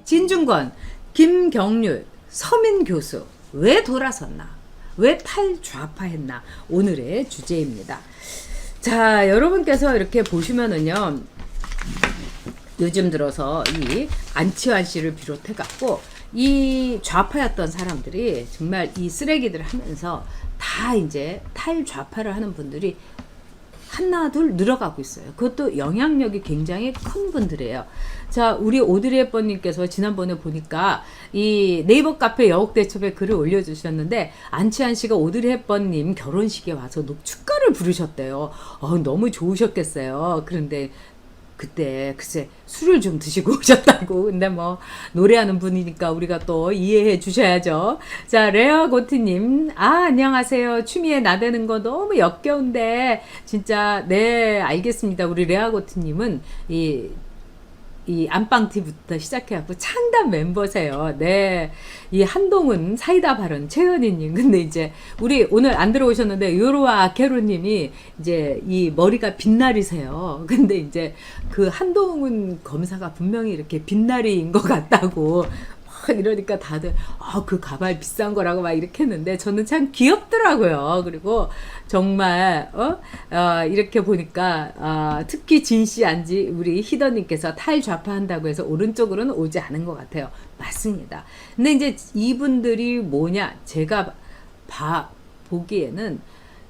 진중권, 김경률, 서민 교수 왜 돌아섰나? 왜 탈좌파했나? 오늘의 주제입니다. 자, 여러분께서 이렇게 보시면은요, 요즘 들어서 이 안치환 씨를 비롯해 갖고 이 좌파였던 사람들이 정말 이 쓰레기들을 하면서 다 이제 탈좌파를 하는 분들이 하나둘 늘어가고 있어요. 그것도 영향력이 굉장히 큰 분들이에요. 자, 우리 오드리 헵번님께서 지난번에 보니까 이 네이버 카페 여옥대첩에 글을 올려주셨는데, 안치환 씨가 오드리 헵번님 결혼식에 와서 축가를 부르셨대요. 너무 좋으셨겠어요. 그런데 그때 글쎄 술을 좀 드시고 오셨다고. 근데 뭐 노래하는 분이니까 우리가 또 이해해 주셔야죠. 자, 레아고트님, 안녕하세요. 추미애 나대는 거 너무 역겨운데 진짜 네 알겠습니다. 우리 레아고트님은 이 안방티부터 시작해갖고 창단 멤버세요. 네. 이 한동훈 사이다 발언 최현희님. 근데 이제 우리 오늘 안 들어오셨는데 요로와 아케로님이 이제 이 머리가 빛나리세요. 근데 이제 그 한동훈 검사가 분명히 이렇게 빛나리인 것 같다고 이러니까 다들 그 가발 비싼 거라고 막 이렇게 했는데 저는 참 귀엽더라고요. 그리고 정말 이렇게 보니까 특히 진씨 안지 우리 희더님께서 탈좌파한다고 해서 오른쪽으로는 오지 않은 것 같아요. 맞습니다. 근데 이제 이분들이 뭐냐, 제가 보기에는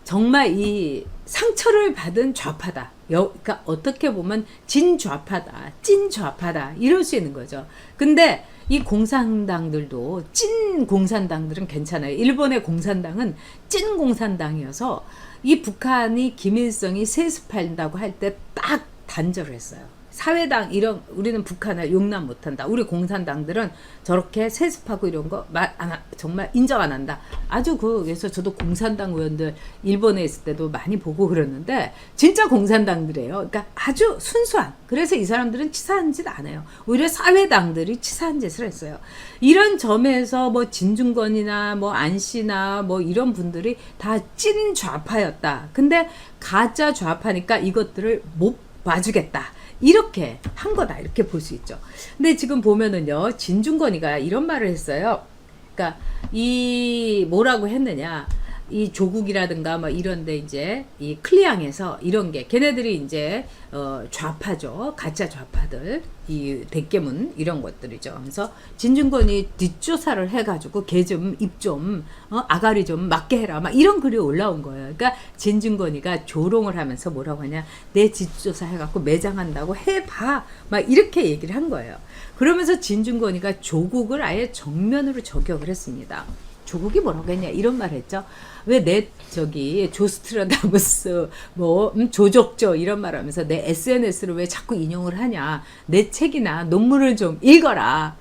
정말 이 상처를 받은 좌파다. 그러니까 어떻게 보면 진좌파다, 찐좌파다 이럴 수 있는 거죠. 근데 이 공산당들도, 찐 공산당들은 괜찮아요. 일본의 공산당은 찐 공산당이어서 이 북한이 김일성이 세습한다고 할 때 딱 단절을 했어요. 사회당 이런, 우리는 북한을 용납 못한다. 우리 공산당들은 저렇게 세습하고 이런 거 정말 인정 안 한다. 아주 그래서 저도 공산당 의원들 일본에 있을 때도 많이 보고 그러는데 진짜 공산당들이에요. 그러니까 아주 순수한. 그래서 이 사람들은 치사한 짓 안 해요. 오히려 사회당들이 치사한 짓을 했어요. 이런 점에서 뭐 진중권이나 뭐 안씨나 뭐 이런 분들이 다 찐 좌파였다. 근데 가짜 좌파니까 이것들을 못 봐주겠다. 이렇게 한 거다. 이렇게 볼 수 있죠. 근데 지금 보면은요, 진중권이가 이런 말을 했어요. 그러니까 이 뭐라고 했느냐, 이 조국이라든가 뭐 이런데 이제 이 클리앙에서 이런 게 걔네들이 이제 좌파죠. 가짜 좌파들, 이 대깨문 이런 것들이죠. 그래서 진중권이 뒷조사를 해가지고 걔 좀 입 좀 아가리 좀 맞게 해라 막 이런 글이 올라온 거예요. 그러니까 진중권이가 조롱을 하면서 뭐라고 하냐, 내 뒷조사 해갖고 매장한다고 해봐 막 이렇게 얘기를 한 거예요. 그러면서 진중권이가 조국을 아예 정면으로 저격을 했습니다. 조국이 뭐라고 했냐 이런 말 했죠. 왜 내 조스트라다무스 뭐 조적조 이런 말 하면서 내 SNS를 왜 자꾸 인용을 하냐, 내 책이나 논문을 좀 읽어라.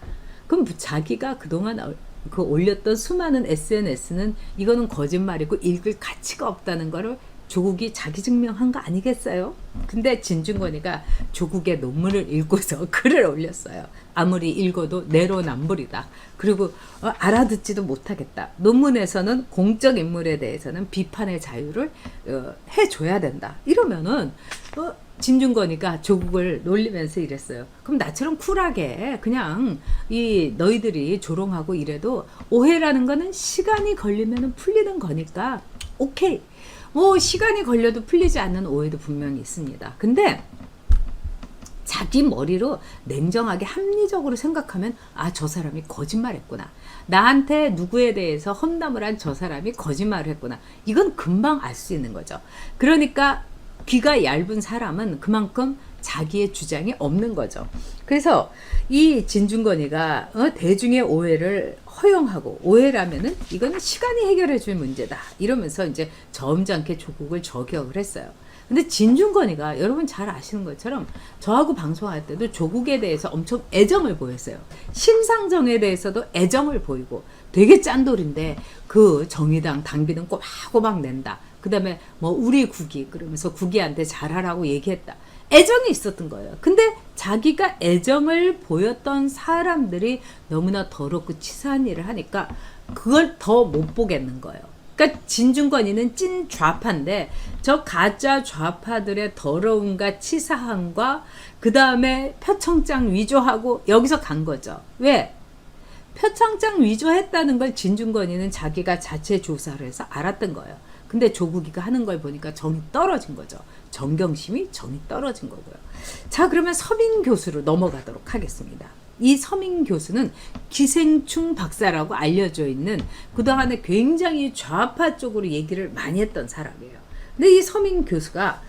그럼 자기가 그동안 그 올렸던 수많은 SNS는 이거는 거짓말이고 읽을 가치가 없다는 거를 조국이 자기 증명한 거 아니겠어요? 근데 진중권이가 조국의 논문을 읽고서 글을 올렸어요. 아무리 읽어도 내로남불이다. 그리고 알아듣지도 못하겠다. 논문에서는 공적 인물에 대해서는 비판의 자유를 해줘야 된다. 이러면은 진중권이가 조국을 놀리면서 이랬어요. 그럼 나처럼 쿨하게 그냥 이 너희들이 조롱하고 이래도 오해라는 거는 시간이 걸리면 풀리는 거니까 오케이. 뭐 시간이 걸려도 풀리지 않는 오해도 분명히 있습니다. 근데 자기 머리로 냉정하게 합리적으로 생각하면 저 사람이 거짓말했구나. 나한테 누구에 대해서 험담을 한 저 사람이 거짓말을 했구나. 이건 금방 알 수 있는 거죠. 그러니까 귀가 얇은 사람은 그만큼 자기의 주장이 없는 거죠. 그래서 이 진중권이가 대중의 오해를 허용하고, 오해라면은 이건 시간이 해결해 줄 문제다 이러면서 이제 점잖게 조국을 저격을 했어요. 근데 진중권이가 여러분 잘 아시는 것처럼 저하고 방송할 때도 조국에 대해서 엄청 애정을 보였어요. 심상정에 대해서도 애정을 보이고 되게 짠돌인데 그 정의당 당비는 꼬박꼬박 낸다. 그 다음에 뭐 우리 국이 그러면서 국이한테 잘하라고 얘기했다. 애정이 있었던 거예요. 근데 자기가 애정을 보였던 사람들이 너무나 더럽고 치사한 일을 하니까 그걸 더 못 보겠는 거예요. 그러니까 진중권이는 찐 좌파인데 저 가짜 좌파들의 더러움과 치사함과 그 다음에 표창장 위조하고 여기서 간 거죠. 왜? 표창장 위조했다는 걸 진중권이는 자기가 자체 조사를 해서 알았던 거예요. 근데 조국이가 하는 걸 보니까 정이 떨어진 거죠. 정경심이 정이 떨어진 거고요. 자, 그러면 서민 교수로 넘어가도록 하겠습니다. 이 서민 교수는 기생충 박사라고 알려져 있는 그동안에 굉장히 좌파 쪽으로 얘기를 많이 했던 사람이에요. 근데 이 서민 교수가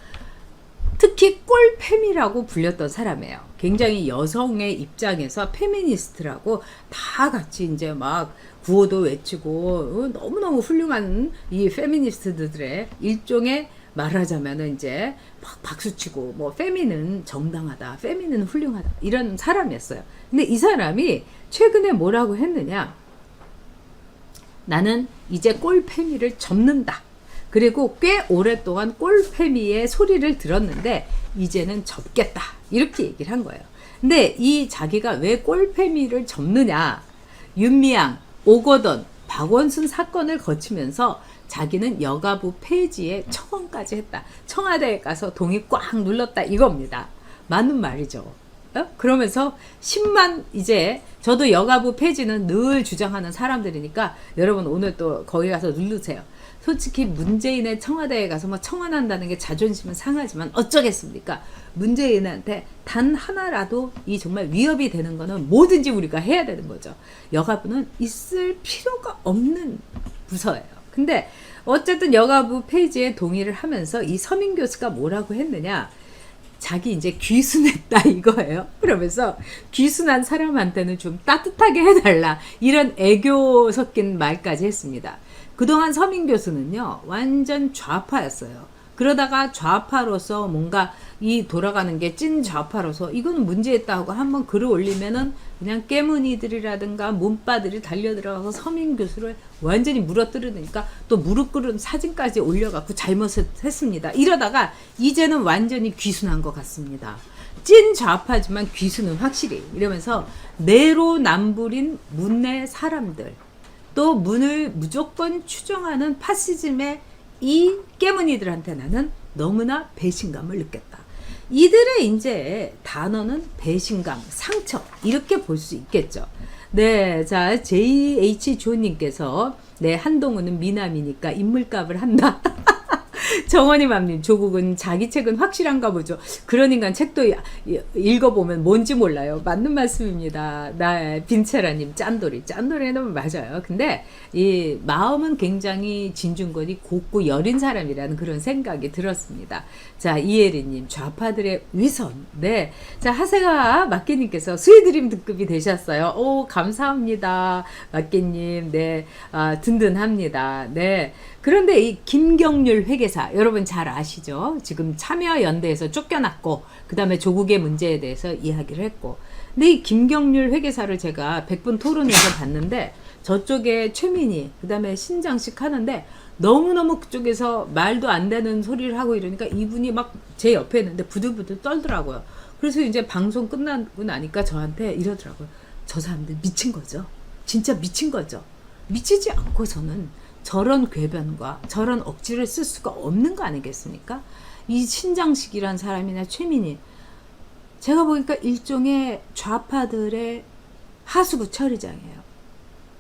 특히 꼴페미라고 불렸던 사람이에요. 굉장히 여성의 입장에서 페미니스트라고 다 같이 이제 막 구호도 외치고 너무너무 훌륭한 이 페미니스트들의 일종의 말하자면은 이제 막 박수치고 뭐 페미는 정당하다, 페미는 훌륭하다 이런 사람이었어요. 근데 이 사람이 최근에 뭐라고 했느냐? 나는 이제 꼴페미를 접는다. 그리고 꽤 오랫동안 꼴페미의 소리를 들었는데 이제는 접겠다. 이렇게 얘기를 한 거예요. 근데 이 자기가 왜 꼴페미를 접느냐? 윤미향, 오거돈, 박원순 사건을 거치면서 자기는 여가부 폐지에 청원까지 했다. 청와대에 가서 동의 꽉 눌렀다 이겁니다. 맞는 말이죠. 그러면서 10만 이제 저도 여가부 폐지는 늘 주장하는 사람들이니까 여러분 오늘 또 거기 가서 누르세요. 솔직히 문재인의 청와대에 가서 뭐 청원한다는 게 자존심은 상하지만 어쩌겠습니까? 문재인한테 단 하나라도 이 정말 위협이 되는 거는 뭐든지 우리가 해야 되는 거죠. 여가부는 있을 필요가 없는 부서예요. 근데 어쨌든 여가부 폐지에 동의를 하면서 이 서민 교수가 뭐라고 했느냐? 자기 이제 귀순했다 이거예요. 그러면서 귀순한 사람한테는 좀 따뜻하게 해달라 이런 애교 섞인 말까지 했습니다. 그동안 서민 교수는요 완전 좌파였어요. 그러다가 좌파로서 뭔가 이 돌아가는 게 찐 좌파로서 이거는 문제있다 하고 한번 글을 올리면은 그냥 깨문이들이라든가 문바들이 달려들어가서 서민 교수를 완전히 물어뜯으니까 또 무릎 꿇은 사진까지 올려갖고 잘못했습니다. 이러다가 이제는 완전히 귀순한 것 같습니다. 찐 좌파지만 귀순은 확실히 이러면서 내로남불인 문내 사람들 또 문을 무조건 추종하는 파시즘의 이 깨문이들한테 나는 너무나 배신감을 느꼈다. 이들의 이제 단어는 배신감, 상처 이렇게 볼 수 있겠죠. 네, 자 JH 조님께서 네 한동훈은 미남이니까 인물값을 한다. 정원이맘님 조국은 자기 책은 확실한가 보죠. 그런 인간 책도 읽어보면 뭔지 몰라요. 맞는 말씀입니다. 빈체라님 짠돌이는 맞아요. 근데 이 마음은 굉장히 진중권이 곱고 여린 사람이라는 그런 생각이 들었습니다. 자 이혜리님 좌파들의 위선. 네, 자 하세가 마끼님께서 스위드림 등급이 되셨어요. 오 감사합니다 마끼님. 네, 든든합니다. 네. 그런데 이 김경률 회계사 여러분 잘 아시죠? 지금 참여연대에서 쫓겨났고 그 다음에 조국의 문제에 대해서 이야기를 했고 근데 이 김경률 회계사를 제가 100분 토론에서 봤는데 저쪽에 최민희 그 다음에 신장식 하는데 너무너무 그쪽에서 말도 안 되는 소리를 하고 이러니까 이분이 막 제 옆에 있는데 부들부들 떨더라고요. 그래서 이제 방송 끝나고 나니까 저한테 이러더라고요. 저 사람들 미친 거죠. 진짜 미친 거죠. 미치지 않고서는 저런 궤변과 저런 억지를 쓸 수가 없는 거 아니겠습니까? 이 신장식이란 사람이나 최민희 제가 보니까 일종의 좌파들의 하수구 처리장이에요.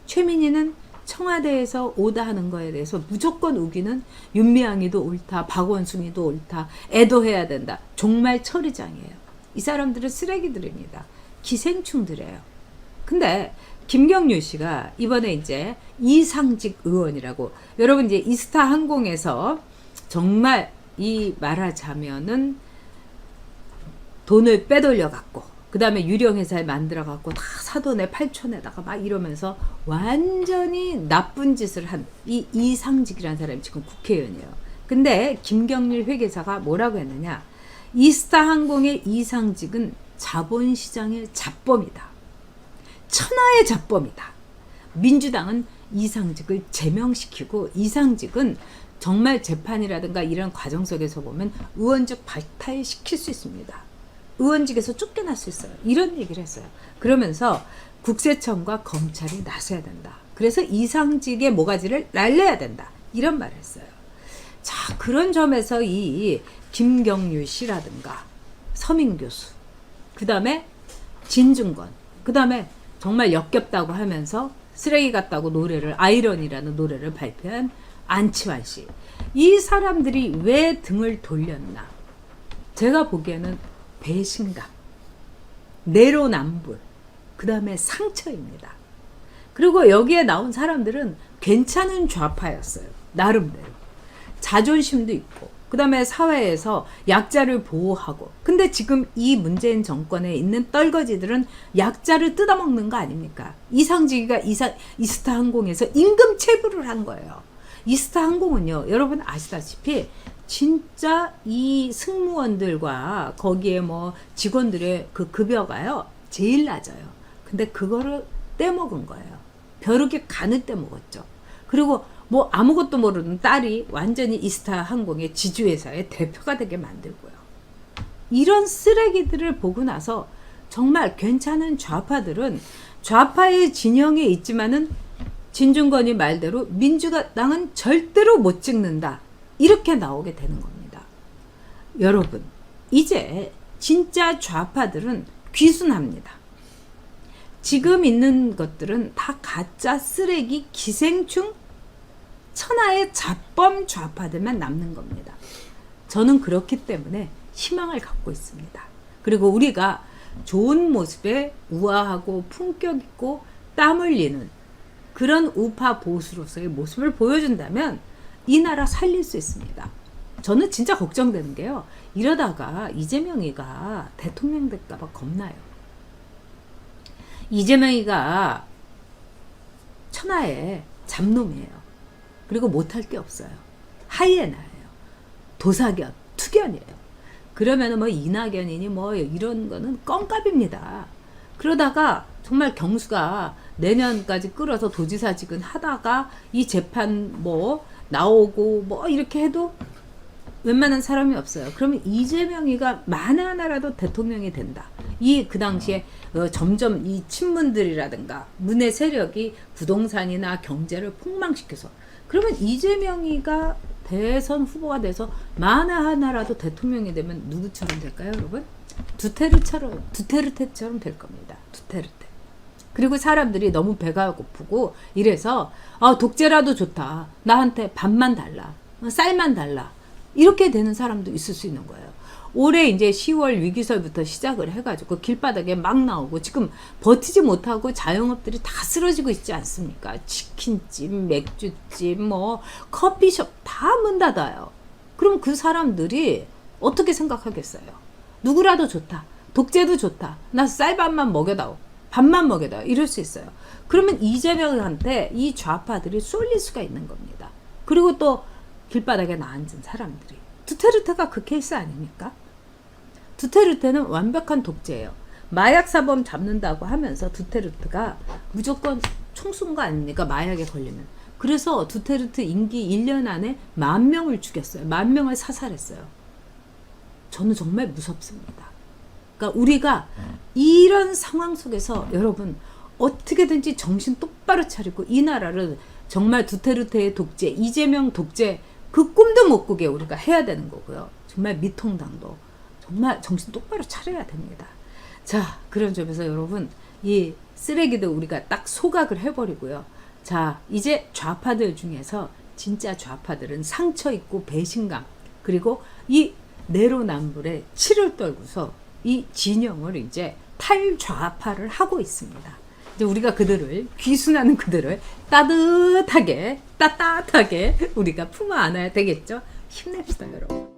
최민희는 청와대에서 오다 하는 거에 대해서 무조건 우기는 윤미향이도 옳다, 박원순이도 옳다, 애도해야 된다. 종말 처리장이에요. 이 사람들은 쓰레기들입니다. 기생충들이에요. 근데 김경률 씨가 이번에 이제 이상직 의원이라고 여러분 이제 이스타 항공에서 정말 이 말하자면은 돈을 빼돌려 갖고 그 다음에 유령 회사에 만들어 갖고 다 사돈의 팔촌에다가 막 이러면서 완전히 나쁜 짓을 한 이 이상직이라는 사람이 지금 국회의원이에요. 근데 김경률 회계사가 뭐라고 했느냐? 이스타 항공의 이상직은 자본시장의 잡범이다. 천하의 잡범이다. 민주당은 이상직을 제명시키고 이상직은 정말 재판이라든가 이런 과정 속에서 보면 의원직 발탈시킬 수 있습니다. 의원직에서 쫓겨날 수 있어요. 이런 얘기를 했어요. 그러면서 국세청과 검찰이 나서야 된다. 그래서 이상직의 모가지를 날려야 된다. 이런 말을 했어요. 자, 그런 점에서 이 김경률 씨라든가 서민 교수, 그 다음에 진중권, 그 다음에 정말 역겹다고 하면서 쓰레기 같다고 노래를, 아이러니라는 노래를 발표한 안치환 씨, 이 사람들이 왜 등을 돌렸나? 제가 보기에는 배신감, 내로남불, 그 다음에 상처입니다. 그리고 여기에 나온 사람들은 괜찮은 좌파였어요. 나름대로. 자존심도 있고, 그 다음에 사회에서 약자를 보호하고. 근데 지금 이 문재인 정권에 있는 떨거지들은 약자를 뜯어먹는 거 아닙니까? 이상직이가 이스타 항공에서 임금 체불을 한 거예요. 이스타 항공은요, 여러분 아시다시피 진짜 이 승무원들과 거기에 뭐 직원들의 그 급여가요 제일 낮아요. 근데 그거를 떼먹은 거예요. 벼룩의 간을 떼먹었죠. 그리고 뭐 아무것도 모르는 딸이 완전히 이스타 항공의 지주회사의 대표가 되게 만들고요. 이런 쓰레기들을 보고 나서 정말 괜찮은 좌파들은 좌파의 진영에 있지만은 진중권이 말대로 민주당은 절대로 못 찍는다. 이렇게 나오게 되는 겁니다. 여러분, 이제 진짜 좌파들은 귀순합니다. 지금 있는 것들은 다 가짜 쓰레기 기생충 천하의 자범 좌파들만 남는 겁니다. 저는 그렇기 때문에 희망을 갖고 있습니다. 그리고 우리가 좋은 모습에 우아하고 품격 있고 땀 흘리는 그런 우파 보수로서의 모습을 보여준다면 이 나라 살릴 수 있습니다. 저는 진짜 걱정되는 게요. 이러다가 이재명이가 대통령 될까 봐 겁나요. 이재명이가 천하의 잡놈이에요. 그리고 못할 게 없어요. 하이에나예요. 도사견, 투견이에요. 그러면은 뭐 이낙연이니 뭐 이런 거는 껌값입니다. 그러다가 정말 경수가 내년까지 끌어서 도지사직은 하다가 이 재판 뭐 나오고 뭐 이렇게 해도 웬만한 사람이 없어요. 그러면 이재명이가 만에 하나라도 대통령이 된다. 그 당시에 점점 이 친문들이라든가 문의 세력이 부동산이나 경제를 폭망시켜서, 그러면 이재명이가 대선 후보가 돼서 만에 하나라도 대통령이 되면 누구처럼 될까요, 여러분? 두테르테처럼 될 겁니다. 두테르테. 그리고 사람들이 너무 배가 고프고 이래서 독재라도 좋다. 나한테 밥만 달라. 쌀만 달라. 이렇게 되는 사람도 있을 수 있는 거예요. 올해 이제 10월 위기설부터 시작을 해가지고 길바닥에 막 나오고 지금 버티지 못하고 자영업들이 다 쓰러지고 있지 않습니까? 치킨집, 맥주집, 뭐 커피숍 다 문 닫아요. 그럼 그 사람들이 어떻게 생각하겠어요? 누구라도 좋다. 독재도 좋다. 나 쌀밥만 먹여다오. 밥만 먹여다오. 이럴 수 있어요. 그러면 이재명한테 이 좌파들이 쏠릴 수가 있는 겁니다. 그리고 또 길바닥에 앉은 사람들이. 두테르테가 그 케이스 아닙니까? 두테르테는 완벽한 독재예요. 마약 사범 잡는다고 하면서 두테르테가 무조건 총 쏜 거 아닙니까? 마약에 걸리면. 그래서 두테르테 임기 1년 안에 10,000명을 죽였어요. 10,000명을 사살했어요. 저는 정말 무섭습니다. 그러니까 우리가 이런 상황 속에서 여러분 어떻게든지 정신 똑바로 차리고 이 나라를 정말 두테르테의 독재, 이재명 독재 그 꿈도 못 꾸게 우리가 해야 되는 거고요. 정말 미통당도 정말 정신 똑바로 차려야 됩니다. 자, 그런 점에서 여러분 이 쓰레기들 우리가 딱 소각을 해버리고요. 자, 이제 좌파들 중에서 진짜 좌파들은 상처 있고 배신감 그리고 이 내로남불에 치를 떨고서 이 진영을 이제 탈좌파를 하고 있습니다. 이제 우리가 그들을 귀순하는 그들을 따뜻하게 우리가 품어 안아야 되겠죠. 힘냅시다, 여러분.